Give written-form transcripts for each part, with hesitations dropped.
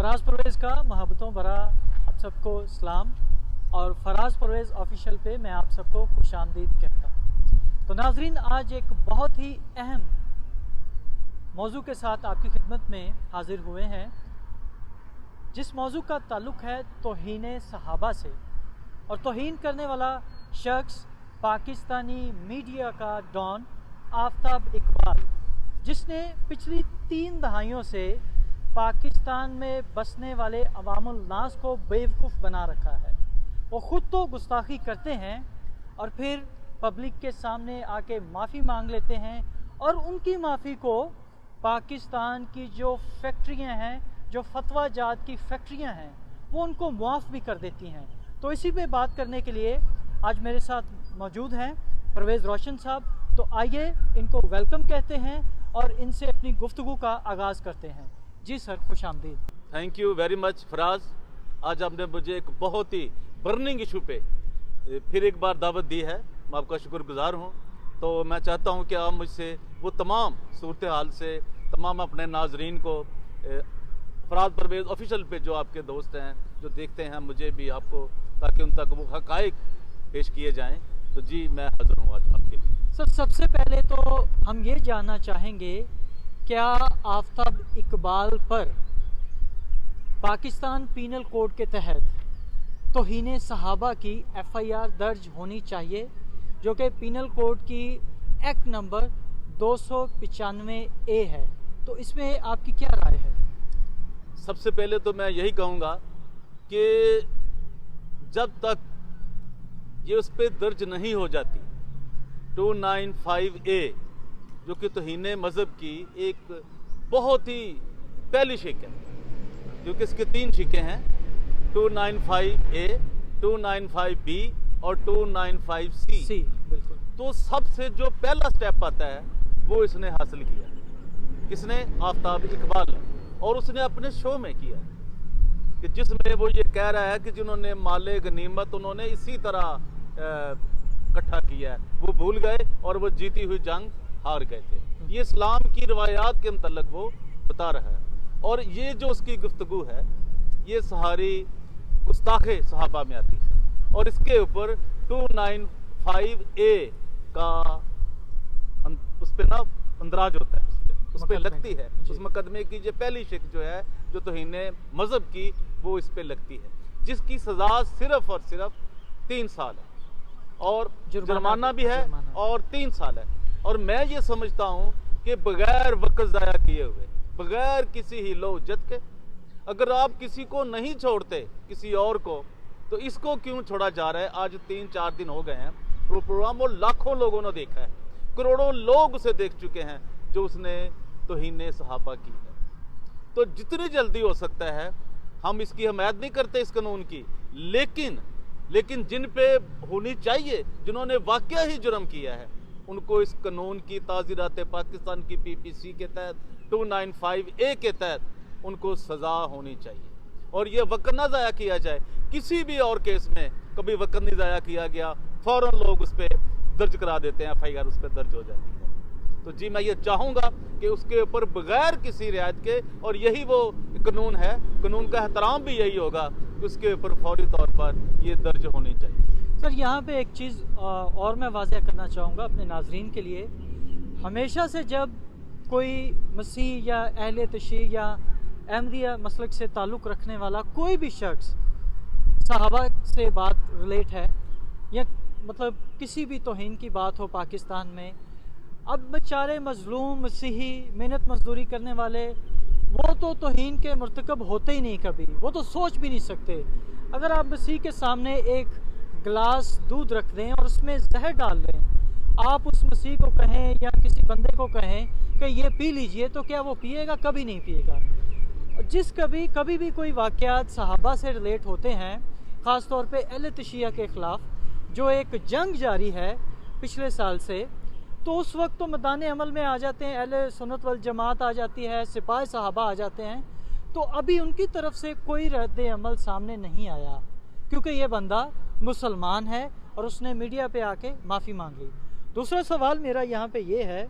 फराज परवेज़ का मोहब्बतों भरा आप सबको सलाम और फराज परवेज़ ऑफिशियल पे मैं आप सबको खुशामदीद कहता हूँ। तो नाजरीन, आज एक बहुत ही अहम मौजू के साथ आपकी खिदमत में हाजिर हुए हैं, जिस मौजू का ताल्लुक़ है तौहीन सहाबा से। और तौहीन करने वाला शख्स पाकिस्तानी मीडिया का डॉन आफ्ताब इकबाल, जिसने पिछली 3 दहाइयों से पाकिस्तान में बसने वाले अवामुल नास को बेवकूफ़ बना रखा है। वो ख़ुद तो गुस्ताखी करते हैं और फिर पब्लिक के सामने आके माफ़ी मांग लेते हैं, और उनकी माफ़ी को पाकिस्तान की जो फैक्ट्रियां हैं, जो फतवा जात की फैक्ट्रियां हैं, वो उनको मुआफ़ भी कर देती हैं। तो इसी पे बात करने के लिए आज मेरे साथ मौजूद हैं परवेज़ रोशन साहब। तो आइए इनको वेलकम कहते हैं और इनसे अपनी गुफ्तगू का आगाज़ करते हैं। जी सर, खुश आमदीद। Thank you very much Faraz. आज आपने मुझे एक बहुत ही बर्निंग इशू पे फिर एक बार दावत दी है, मैं आपका शुक्रगुजार हूँ। तो मैं चाहता हूँ कि आप मुझसे वो तमाम सूरत हाल से तमाम अपने नाजरीन को फराज परवेज़ ऑफिशियल पे जो आपके दोस्त हैं, जो देखते हैं मुझे भी आपको, ताकि उन तक वो हक़ाइक़ पेश किए जाएँ। तो जी, मैं हाज़िर हूँ आज आपके लिए। सर, सबसे पहले तो हम ये जानना चाहेंगे, क्या आफ्ताब इकबाल पर पाकिस्तान पीनल कोड के तहत तौहीन सहाबा की FIR दर्ज होनी चाहिए, जो कि पीनल कोड की एक्ट नंबर 295A है? तो इसमें आपकी क्या राय है? सबसे पहले तो मैं यही कहूँगा कि जब तक ये उस पर दर्ज नहीं हो जाती 295A, जो कि तौहीन मज़हब की एक बहुत ही पहली शिक है, जो कि इसके 3 शिकें हैं, 295A, 295B और 295C। बिल्कुल। तो सबसे जो पहला स्टेप आता है वो इसने हासिल किया। किसने? आफ्ताब इकबाल ने। और उसने अपने शो में किया कि जिसमें वो ये कह रहा है कि जिन्होंने माले गनीमत उन्होंने इसी तरह इकट्ठा किया है, वो भूल गए और वो जीती हुई जंग हार गए थे। ये इस्लाम की रवायात के मतलब वो बता रहा है। और ये जो उसकी गुफ्तगू है, ये सारी गुस्ताखे सहाबा में आती है, और इसके ऊपर 295A का उस पर ना अंदराज होता है, उस पर लगती है। उस मुकदमे की जो पहली शिक जो है, जो तौहीन मज़हब की, वो इस पर लगती है, जिसकी सज़ा सिर्फ और सिर्फ 3 साल है, और जुर्माना भी है, और 3 साल है। और मैं ये समझता हूँ कि बगैर वक्त ज़ाया किए हुए, बगैर किसी हीलो उज्जत के, अगर आप किसी को नहीं छोड़ते किसी और को, तो इसको क्यों छोड़ा जा रहा है? आज 3-4 दिन हो गए हैं वो प्रोग्राम, वो लाखों लोगों ने देखा है, करोड़ों लोग उसे देख चुके हैं, जो उसने तौहीन सहाबा की है। तो जितनी जल्दी हो सकता है, हम इसकी हमायत नहीं करते इस कानून की, लेकिन जिन पे होनी चाहिए, जिन्होंने वाकया ही जुर्म किया है, उनको इस कानून की ताज़ीरात पाकिस्तान की PPC के तहत 295A के तहत उनको सज़ा होनी चाहिए। और ये वक्त ना ज़ाया किया जाए। किसी भी और केस में कभी वक्त नहीं ज़ाया किया गया, फ़ौरन लोग उस पर दर्ज करा देते हैं, FIR उस पर दर्ज हो जाती है। तो जी, मैं ये चाहूँगा कि उसके ऊपर बगैर किसी रियायत के, और यही वो कानून है, कानून का एहतराम भी यही होगा कि उसके ऊपर फौरी तौर पर ये दर्ज होनी चाहिए। सर, यहाँ पे एक चीज़ और मैं वाज़ह करना चाहूँगा अपने नाजरीन के लिए। हमेशा से जब कोई मसीह या अहले तशरीह या अहमदिया मसलक से ताल्लुक़ रखने वाला कोई भी शख्स सहाबा से बात रिलेट है, या मतलब किसी भी तौहीन की बात हो पाकिस्तान में, अब बेचारे मजलूम मसीही मेहनत मजदूरी करने वाले, वो तो तौहीन के मुर्तकब होते ही नहीं, कभी वो तो सोच भी नहीं सकते। अगर आप मसीह के सामने एक गिलास दूध रख दें और उसमें जहर डाल दें, आप उस मसीह को कहें या किसी बंदे को कहें कि ये पी लीजिए, तो क्या वो पिएगा? कभी नहीं पिएगा। कभी भी कोई वाक़यात सहाबा से रिलेट होते हैं, ख़ास तौर पे अहले तशय्युअ के ख़िलाफ़ जो एक जंग जारी है पिछले साल से, तो उस वक्त तो मैदान अमल में आ जाते हैं, अहले सुन्नत वल जमात आ जाती है, सिपाही सहाबा आ जाते हैं। तो अभी उनकी तरफ से कोई रद्द अमल सामने नहीं आया, क्योंकि ये बंदा मुसलमान है और उसने मीडिया पे आके माफ़ी मांग ली। दूसरा सवाल मेरा यहाँ पे ये है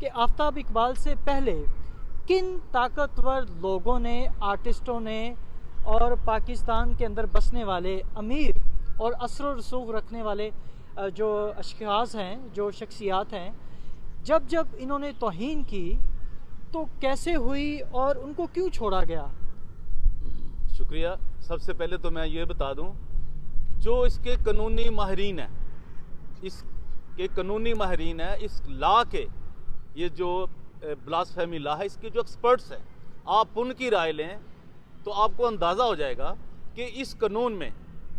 कि आफ्ताब इकबाल से पहले किन ताकतवर लोगों ने, आर्टिस्टों ने और पाकिस्तान के अंदर बसने वाले अमीर और असर रसूख रखने वाले जो अशख़ास हैं, जो शख्सियात हैं, जब जब इन्होंने तौहीन की तो कैसे हुई और उनको क्यों छोड़ा गया? शुक्रिया। सबसे पहले तो मैं ये बता दूं, जो इसके कानूनी माहिरीन हैं, इसके कानूनी माहिरीन हैं, इस लॉ के, ये जो ब्लास्फेमी लॉ है, इसके जो एक्सपर्ट्स हैं, आप उनकी राय लें तो आपको अंदाज़ा हो जाएगा कि इस कानून में,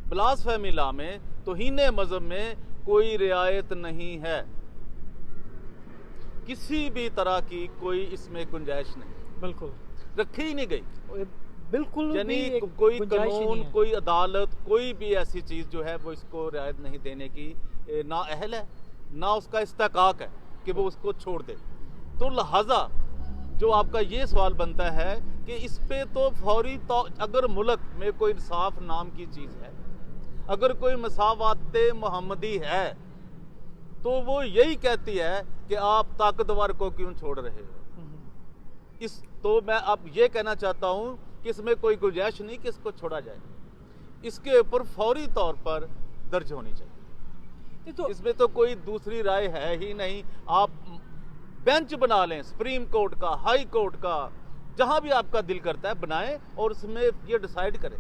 ब्लास्फेमी लॉ में, तौहीन मज़हब में कोई रियायत नहीं है। किसी भी तरह की कोई इसमें गुंजाइश नहीं, बिल्कुल रखी ही नहीं गई, बिल्कुल। यानी कोई कानून, कोई अदालत, कोई भी ऐसी चीज़ जो है वो इसको रियायत नहीं देने की ना अहल है, ना उसका इस्तेकाक है कि वो उसको छोड़ दे। तो लिहाजा जो आपका ये सवाल बनता है कि इस पे तो फौरी अगर मुल्क में कोई इंसाफ नाम की चीज़ है, अगर कोई मसावात मोहम्मदी है, तो वो यही कहती है कि आप ताकतवर को क्यों छोड़ रहे हो। तो मैं अब ये कहना चाहता हूँ कि इसमें कोई गुंजाइश नहीं कि इसको छोड़ा जाए, इसके ऊपर फौरी तौर पर दर्ज होनी चाहिए। तो इसमें तो कोई दूसरी राय है ही नहीं। आप बेंच बना लें, सुप्रीम कोर्ट का, हाई कोर्ट का, जहां भी आपका दिल करता है बनाएं और उसमें ये डिसाइड करें।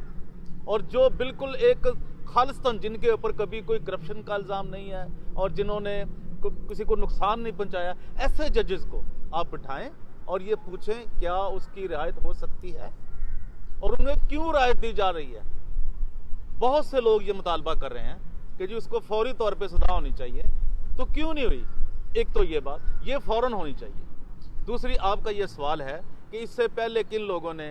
और जो बिल्कुल एक खालिस्तान, जिनके ऊपर कभी कोई करप्शन का इल्ज़ाम नहीं है और जिन्होंने किसी को नुकसान नहीं पहुंचाया, ऐसे जजेस को आप बिठाएं और ये पूछें क्या उसकी रियायत हो सकती है और उन्हें क्यों रियायत दी जा रही है। बहुत से लोग ये मुतालबा कर रहे हैं कि जी उसको फौरी तौर पे सजा होनी चाहिए, तो क्यों नहीं हुई? एक तो ये बात, ये फौरन होनी चाहिए। दूसरी, आपका ये सवाल है कि इससे पहले किन लोगों ने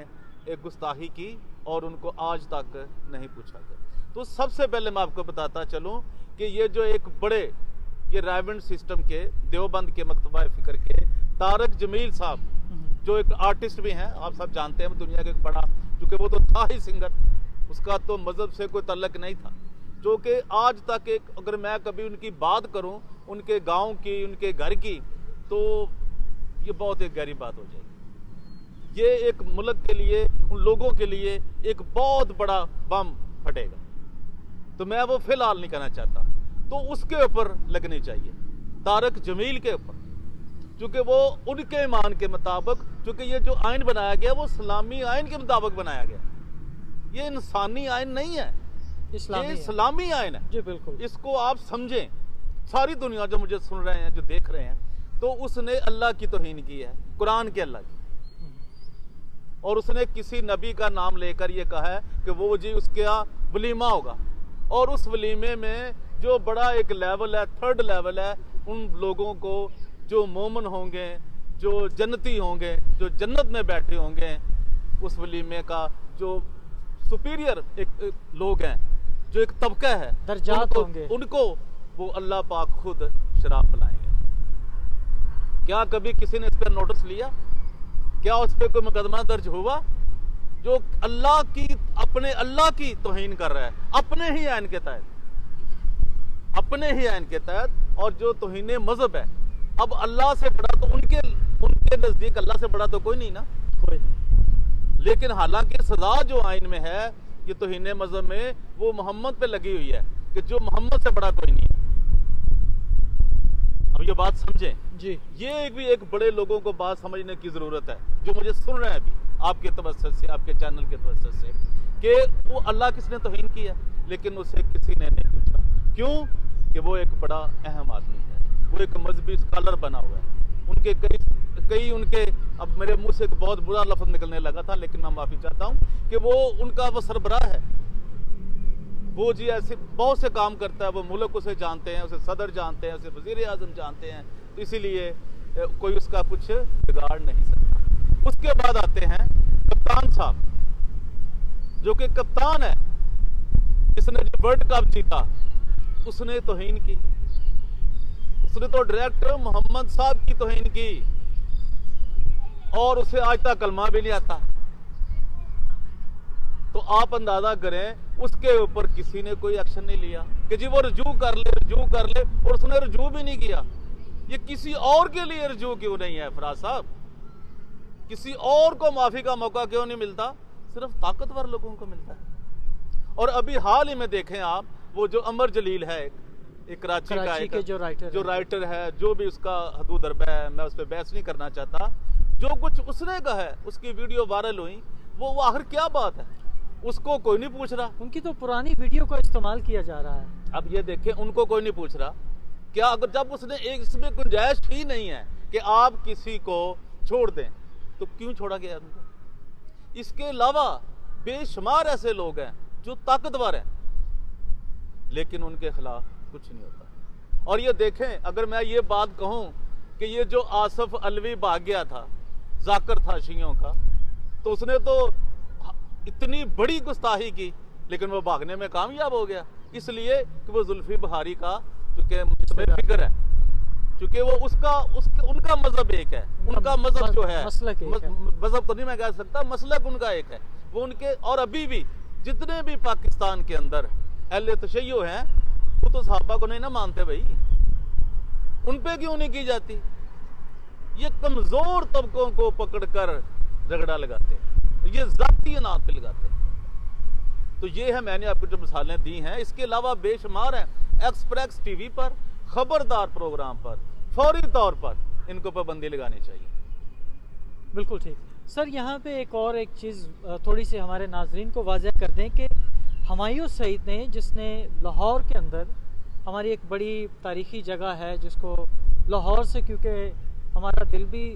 एक गुस्ताखी की और उनको आज तक नहीं पूछा गया। तो सबसे पहले मैं आपको बताता चलूं कि ये जो एक बड़े, ये राइवेंट सिस्टम के, देवबंद के मकतबा फ़िक्र के तारक जमील साहब, जो एक आर्टिस्ट भी हैं, आप सब जानते हैं, दुनिया के एक बड़ा, चूँकि वो तो था ही सिंगर, उसका तो मज़हब से कोई तल्लक नहीं था, जो कि आज तक एक, अगर मैं कभी उनकी बात करूं, उनके गांव की, उनके घर की, तो ये बहुत एक गहरी बात हो जाएगी। ये एक मुल्क के लिए, उन लोगों के लिए एक बहुत बड़ा बम फटेगा। तो मैं वो फिलहाल नहीं कहना चाहता, तो उसके ऊपर लगनी चाहिए, तारक जमील के ऊपर, क्योंकि वो उनके ईमान के मुताबिक, क्योंकि ये जो आइन बनाया गया वो इस्लामी आइन के मुताबिक बनाया गया, ये इंसानी आइन नहीं है, ये इस्लामी आइन है। जी बिल्कुल, इसको आप समझें। सारी दुनिया जो मुझे सुन रहे हैं, जो देख रहे हैं, तो उसने अल्लाह की तौहीन की है, कुरान के अल्लाह की, और उसने किसी नबी का नाम लेकर ये कहा है कि वो जी उसका वलीमा होगा, और उस वलीमे में जो बड़ा एक लेवल है, थर्ड लेवल है, उन लोगों को जो मोमन होंगे, जो जन्नती होंगे, जो जन्नत में बैठे होंगे, उस वलीमे का जो सुपीरियर एक लोग हैं, जो एक तबका है, दर्जात होंगे, उनको वो अल्लाह पाक खुद शराब पिलाएंगे। क्या कभी किसी ने इस पर नोटिस लिया? क्या उस पर कोई मुकदमा दर्ज हुआ? जो अल्लाह की, अपने अल्लाह की तौहीन कर रहा है, अपने ही आइन के तहत, अपने ही आइन के तहत, और जो तौहीन मजहब है, अब अल्लाह से बड़ा तो उनके नजदीक अल्लाह से बड़ा तो कोई नहीं ना, कोई नहीं। लेकिन हालांकि सजा जो आइन में है, ये तौहीन मजहब में, वो मोहम्मद पे लगी हुई है कि जो मोहम्मद से बड़ा कोई नहीं है। अब ये बात समझें जी, ये भी एक बड़े लोगों को बात समझने की जरूरत है, जो मुझे सुन रहे हैं अभी आपके तवज्जुह से, आपके चैनल के तवज्जुह से, कि वो अल्लाह किसने तौहीन की है, लेकिन उसे किसी ने नहीं पूछा। क्यों? कि वो एक बड़ा अहम आदमी है, वो एक मजहबी स्कॉलर बना हुआ है, उनके कई उनके, अब मेरे मुंह से एक बहुत बुरा लफ्ज निकलने लगा था, लेकिन मैं माफी चाहता हूँ कि वो सरबराह है, वो जी ऐसे बहुत से काम करता है, वो मुल्क उसे जानते हैं, उसे सदर जानते हैं, उसे वजीर आजम जानते हैं, तो इसीलिए कोई उसका कुछ बिगाड़ नहीं सकता। उसके बाद आते हैं कप्तान साहब, जो कि कप्तान है, इसने जो वर्ल्ड कप जीता, उसने तौहीन की, उसने तो डायरेक्ट मोहम्मद साहब की तौहीन की, और उसे आज तक कलमा भी नहीं आता। तो आप अंदाजा करें, उसके ऊपर किसी ने कोई एक्शन नहीं लिया कि जी वो रजू कर ले, और उसने रजू भी नहीं किया। ये किसी और के लिए रजू क्यों नहीं है फराज साहब? किसी और को माफी का मौका क्यों नहीं मिलता? सिर्फ ताकतवर लोगों को मिलता है। और अभी हाल ही में देखें आप, वो जो अमर जलील है, एक कराची का एक जो राइटर है, जो भी उसका हदूद अरबा है, मैं उस पर बहस नहीं करना चाहता, जो कुछ उसने कहा है, उसकी वीडियो वायरल हुई, वो आखिर क्या बात है, उसको कोई नहीं पूछ रहा। उनकी तो पुरानी वीडियो का इस्तेमाल किया जा रहा है। अब ये देखें, उनको कोई नहीं पूछ रहा। क्या अगर जब उसने एक इसमें गुंजाइश ही नहीं है कि आप किसी को छोड़ दें, तो क्यों छोड़ा गया उनको? इसके अलावा बेशुमार ऐसे लोग हैं जो ताकतवर हैं, लेकिन उनके खिलाफ कुछ नहीं होता। और ये देखें, अगर मैं ये बात कहूं कि ये जो आसफ अलवी भाग गया था, जाकर था शियों का, तो उसने तो इतनी बड़ी गुस्ताही की, लेकिन वो भागने में कामयाब हो गया, इसलिए कि वो जुल्फी बहारी का चूंकि फिक्र है, क्योंकि वो उनका मजहब एक है, उनका मजहब जो है, मजहब तो नहीं मैं कह सकता, मसलक उनका एक है वो उनके। और अभी भी जितने भी पाकिस्तान के अंदर अहले तशय्यो हैं, वो तो सहाबा को नहीं ना मानते भाई, उन पे क्यों नहीं की जाती? ये कमजोर तबकों को पकड़कर झगड़ा लगाते हैं, ये जाती अनात पे लगाते हैं। तो ये है, मैंने आपको जो मिसालें दी हैं, इसके अलावा बेशुमार हैं। एक्सप्रेस टीवी पर, खबरदार प्रोग्राम पर फौरी तौर पर इनको पाबंदी लगानी चाहिए। बिल्कुल ठीक सर। यहाँ पे एक चीज़ थोड़ी सी हमारे नाजरीन को वाज़ह कर दें कि हुमायूं सईद ने, जिसने लाहौर के अंदर, हमारी एक बड़ी तारीख़ी जगह है जिसको लाहौर से, क्योंकि हमारा दिल भी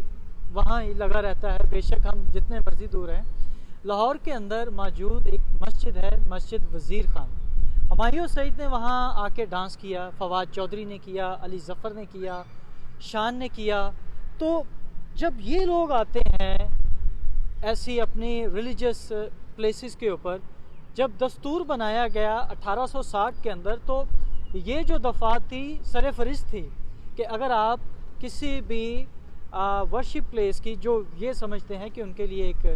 वहाँ ही लगा रहता है, बेशक हम जितने मर्जी दूर हैं, लाहौर के अंदर मौजूद एक मस्जिद है, मस्जिद वज़ीर खान। हुमायूं सईद ने वहाँ आके डांस किया, फवाद चौधरी ने किया, अली ज़फ़र ने किया, शान ने किया। तो जब ये लोग आते हैं ऐसी अपनी रिलीजियस प्लेसेस के ऊपर, जब दस्तूर बनाया गया 1860 के अंदर, तो ये जो दफ़ात थी सरफरिस्त थी कि अगर आप किसी भी वर्शिप प्लेस की, जो ये समझते हैं कि उनके लिए एक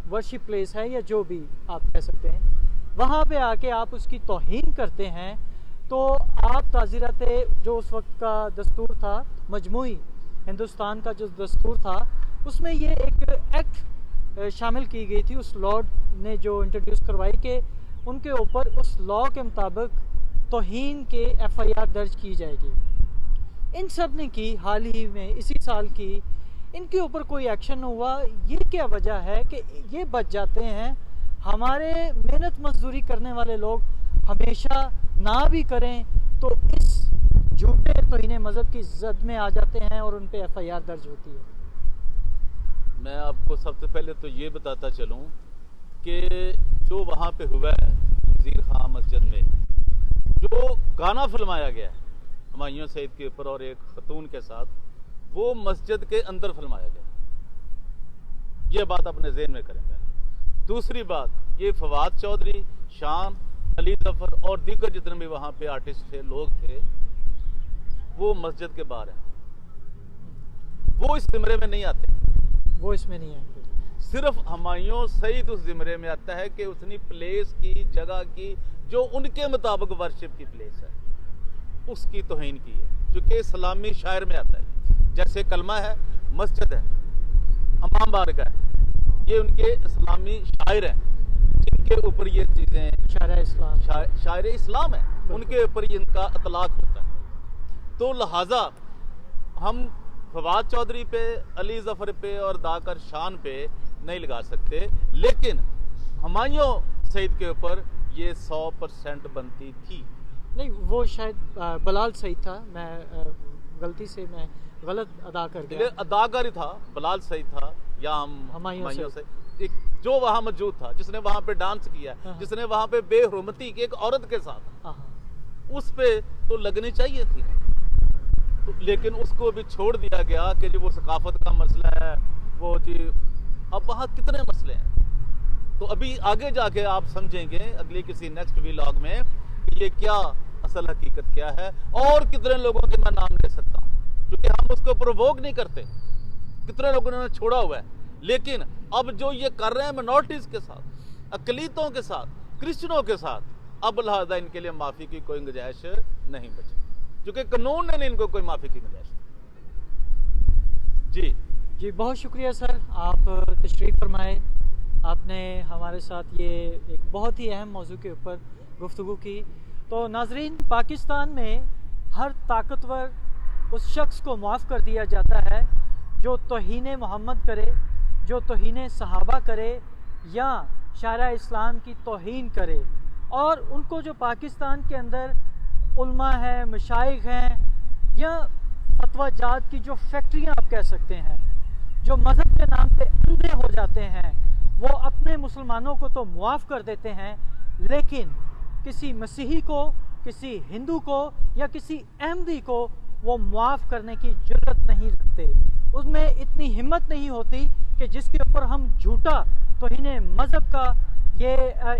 वर्शिप प्लेस है या जो भी आप कह सकते हैं, वहाँ पे आके आप उसकी तौहीन करते हैं, तो आप ताज़ीरत जो उस वक्त का दस्तूर था, मजमूई हिंदुस्तान का जो दस्तूर था, उसमें ये एक एक्ट शामिल की गई थी, उस लॉ ने जो इंट्रोड्यूस करवाई कि उनके ऊपर उस लॉ के मुताबिक तौहीन के FIR दर्ज की जाएगी। इन सब ने की, हाल ही में इसी साल की, इनके ऊपर कोई एक्शन हुआ। ये क्या वजह है कि ये बच जाते हैं? हमारे मेहनत मजदूरी करने वाले लोग हमेशा ना भी करें तो इस झूठे तौहीन मजहब की जद में आ जाते हैं और उन पे FIR दर्ज होती है। मैं आपको सबसे पहले तो ये बताता चलूं कि जो वहाँ पे हुआ है वज़ीर खान मस्जिद में, जो गाना फिल्माया गया है हुमायूं सईद के ऊपर और एक खतून के साथ, वो मस्जिद के अंदर फिल्माया गया। ये बात अपने ज़हन में करें। दूसरी बात, ये फवाद चौधरी, शान, अली ज़फ़र और दीगर जितने भी वहाँ पे आर्टिस्ट थे, लोग थे, वो मस्जिद के बाहर हैं, वो इस ज़िमरे में नहीं आते, वो इसमें नहीं आते। सिर्फ हुमायूं सईद उस ज़िमरे में आता है कि उसने प्लेस की, जगह की, जो उनके मुताबिक वर्शिप की प्लेस है, उसकी तौहीन की है, जो कि इस्लामी शायर में आता है। जैसे कलमा है, मस्जिद है, अमाम बारगा है, ये उनके इस्लामी शायर हैं, जिनके ऊपर ये चीज़ें शायर इस्लाम है, उनके ऊपर ये इनका इतलाक होता है। तो लिहाजा हम फवाद चौधरी पे, अली ज़फ़र पे और दाकर शान पे नहीं लगा सकते, लेकिन हुमायूं सईद के ऊपर ये 100% बनती थी। नहीं, वो शायद बलाल सईद था, मैं गलती से मैं गलत अदा कर गया। अदाकारी था, बलाल सईद था या हुमायूं सईद, एक जो वहाँ मौजूद था, जिसने वहाँ पे डांस किया, जिसने वहाँ पे बेहुरमती की एक औरत के साथ, उस पे तो लगनी चाहिए थी, तो लेकिन उसको भी छोड़ दिया गया कि जो वो सकाफत का मसला है, वो जी, अब वहाँ कितने मसले हैं। तो अभी आगे जाके आप समझेंगे अगली किसी नेक्स्ट व्लॉग में कि ये क्या असल हकीकत क्या है, और कितने लोगों के मैं नाम ले सकता हूँ, क्योंकि हम उसको प्रोवोक नहीं करते, कितने लोगों ने छोड़ा हुआ है। लेकिन अब जो ये कर रहे हैं मिनॉरिटीज के साथ, अकलीतों के साथ, क्रिश्चियनों के साथ, अब लिहाजा इनके लिए माफ़ी की कोई गुंजाइश नहीं बची, क्योंकि कानून ने नहीं इनको कोई माफ़ी की गुंजाइश। जी जी बहुत शुक्रिया सर, आप तशरीफ़ फरमाए। आपने हमारे साथ ये एक बहुत ही अहम मौजू के ऊपर गुफ्तगू की। तो नाजरीन, पाकिस्तान में हर ताकतवर उस शख्स को माफ़ कर दिया जाता है जो तौहीन मोहम्मद करे, जो तौहीन सहाबा करे या शारा इस्लाम की तौहीन करे। और उनको जो पाकिस्तान के अंदर उल्मा है, मशाइख हैं या फतवा जात की जो फैक्ट्रियाँ आप कह सकते हैं, जो मज़हब के नाम पे अंधे हो जाते हैं, वो अपने मुसलमानों को तो मुआफ़ कर देते हैं, लेकिन किसी मसीही को, किसी हिंदू को या किसी अहमदी को वो मुआफ़ करने की जुर्रत नहीं रखते। उसमें इतनी हिम्मत नहीं होती कि जिसके ऊपर हम झूठा तौहीन मज़हब का ये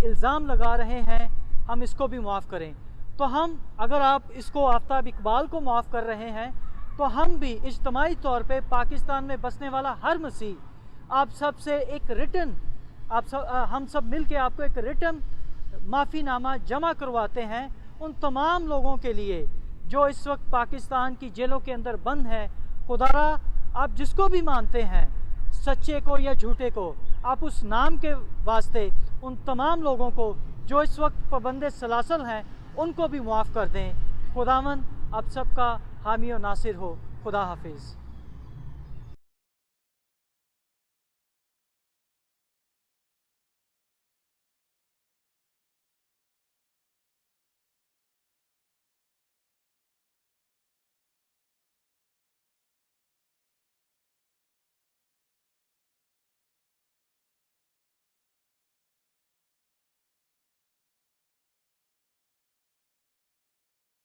इल्ज़ाम लगा रहे हैं, हम इसको भी मुआफ़ करें। तो हम, अगर आप इसको आफ्ताब इकबाल को मुआफ़ कर रहे हैं, तो हम भी इज्तमाही तौर पे पाकिस्तान में बसने वाला हर मसीह आप सब से एक रिटन, हम सब मिल के आपको एक रिटन माफ़ीनामा जमा करवाते हैं उन तमाम लोगों के लिए जो इस वक्त पाकिस्तान की जेलों के अंदर बंद है। खुदारा, आप जिसको भी मानते हैं, सच्चे को या झूठे को, आप उस नाम के वास्ते उन तमाम लोगों को जो इस वक्त पाबंद सलासल हैं, उनको भी मुआफ़ कर दें। खुदावन आप सबका हामी और नासिर हो। खुदा हाफिज़।